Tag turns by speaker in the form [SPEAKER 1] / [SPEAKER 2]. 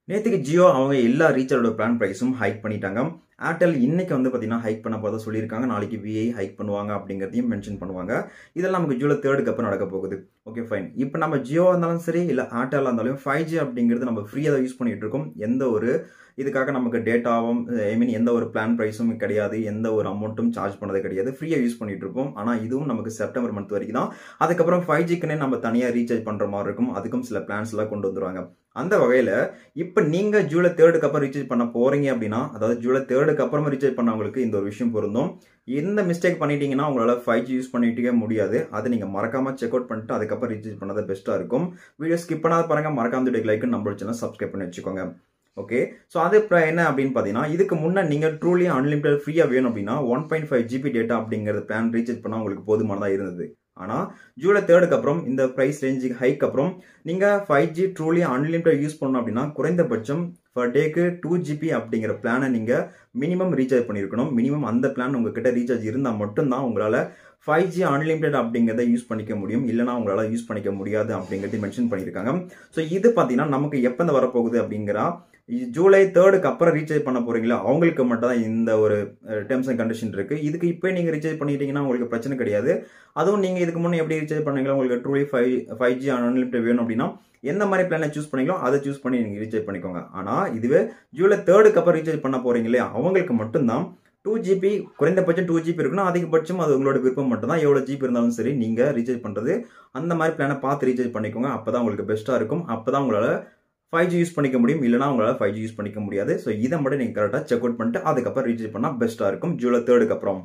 [SPEAKER 1] நேத்துக்கு ஜியோ அவங்க எல்லா ரீசார்ஜோட பிளான் பிரைஸும் ஹைக் பண்ணிட்டாங்க. ஏர்டெல் இன்னைக்கு வந்து பார்த்தீங்கன்னா ஹைக் பண்ண போறதா சொல்லியிருக்காங்க. நாளைக்கு விஐ ஹைக் பண்ணுவாங்க அப்படிங்கிறதையும் மென்ஷன் பண்ணுவாங்க. இதெல்லாம் நமக்கு ஜூலை 3க்கு அப்புறம் நடக்க போகுது. Okay fine. இப்போ நம்ம ஜியோவா இருந்தாலும் சரி இல்லை ஏர்டெல்லாக இருந்தாலும் 5G அப்படிங்கிறது நம்ம ஃப்ரீயாக தான் யூஸ் பண்ணிட்டு இருக்கோம். எந்த ஒரு இதுக்காக நமக்கு டேட்டாவும் எந்த ஒரு பிளான் ப்ரைஸும் கிடையாது, எந்த ஒரு அமௌண்ட்டும் சார்ஜ் பண்ணதே கிடையாது, ஃப்ரீயாக யூஸ் பண்ணிட்டு இருப்போம். ஆனால் இதுவும் நமக்கு செப்டம்பர் மந்த் வரைக்கும் தான். அதுக்கப்புறம் 5Gக்குன்னே நம்ம தனியாக ரீசார்ஜ் பண்ணுற மாதிரி இருக்கும். அதுக்கும் சில பிளான்ஸ் எல்லாம் கொண்டு வந்துருவாங்க. அந்த வகையில் இப்போ நீங்க ஜூலை 3க்கு அப்புறம் ரீசார்ஜ் பண்ண போறீங்க அப்படின்னா, அதாவது ஜூலை 3க்கு அப்புறமா ரீசார்ஜ் பண்ணவங்களுக்கு இந்த ஒரு விஷயம் பொருந்தும். எந்த மிஸ்டேக் பண்ணிட்டீங்கன்னா உங்களால 5G யூஸ் பண்ணிட்டே முடியாது. அதை நீங்க மறக்காம செக் அவுட் பண்ணிட்டு அதுக்கப்புறம் ரீசார்ஜ் பண்ணது பெஸ்ட்டா இருக்கும். வீடியோ ஸ்கிப் பண்ணாத பாருங்க, மறக்காம வீடியோக்கு லைக் நம்மளோட சேனல் சப்ஸ்கிரைப் பண்ணி வச்சுக்கோங்க. ஓகே, ஸோ அது என்ன அப்படின்னு பார்த்தீங்கன்னா, இதுக்கு முன்னே நீங்கள் ட்ரூலி அன்லிமிட்டட் ஃப்ரீயாக வேணும் அப்படின்னா 1.5 GB டேட்டா அப்படிங்கிற பிளான் ரீசார்ஜ் பண்ணால் உங்களுக்கு போதுமானதாக இருந்தது. ஆனால் ஜூலை 3க்கு அப்புறம் இந்த ப்ரைஸ் ரேஞ்சுக்கு ஹைக் அப்புறம் நீங்கள் 5G ட்ரூலி அன்லிமிட்டட் யூஸ் பண்ணணும் அப்படின்னா குறைந்தபட்சம் பர் டேக்கு 2 GB அப்படிங்கிற பிளானை நீங்கள் மினிமம் ரீசார்ஜ் பண்ணியிருக்கணும். மினிமம் அந்த பிளான் உங்ககிட்ட ரீசார்ஜ் இருந்தால் மட்டும்தான் உங்களால் 5G அன்லிமிட்டட் அப்படிங்கிறத யூஸ் பண்ணிக்க முடியும். இல்லைனா உங்களால் யூஸ் பண்ணிக்க முடியாது அப்படிங்கிறத மென்ஷன் பண்ணியிருக்காங்க. ஸோ இது பார்த்தீங்கன்னா நமக்கு எப்போ வரப்போகுது அப்படிங்கிறா ஜூலை 3க்கு அப்புறம் ரீசார்ஜ் பண்ண போறீங்களா அவங்களுக்கு மட்டும் தான் இந்த ஒரு டேர்ம்ஸ் அண்ட் கண்டிஷன் இருக்கு. இதுக்கு இப்போ நீங்க ரீசார்ஜ் பண்ணிட்டீங்கன்னா உங்களுக்கு பிரச்சனை கிடையாது. அதுவும் நீங்க இதுக்கு முன்னே எப்படி ரீசார்ஜ் பண்ணீங்களோ உங்களுக்கு ட்ரூலி 5G அன்லிமிட்டட் வேணும் அப்படின்னா எந்த மாதிரி பிளானை சூஸ் பண்ணீங்களோ அதை சூஸ் பண்ணி நீங்க ரீசார்ஜ் பண்ணிக்கோங்க. ஆனா இதுவே ஜூலை 3க்கு அப்புறம் ரீசார்ஜ் பண்ண போறீங்களே அவங்களுக்கு மட்டும்தான் 2 GB குறைந்தபட்சம் 2 GB இருக்குன்னா அதிகபட்சம் அது உங்களோட விருப்பம் மட்டும் தான். எவ்வளவு ஜிபி இருந்தாலும் சரி நீங்க ரீசார்ஜ் பண்றது அந்த மாதிரி பிளானை பார்த்து ரீசார்ஜ் பண்ணிக்கோங்க. அப்பதான் உங்களுக்கு பெஸ்ட்டா இருக்கும். அப்பதான் உங்களால 5G யூஸ் பண்ணிக்க முடியும். இல்லைனா உங்களால் 5G யூஸ் பண்ணிக்க முடியாது. ஸோ இதை மட்டும் நீங்கள் கரெக்டாக செக் அவுட் பண்ணிட்டு அதுக்கப்புறம் ரீசார்ஜ் பண்ணால் பெஸ்ட்டாக இருக்கும் ஜூலை 3க்கு அப்புறம்.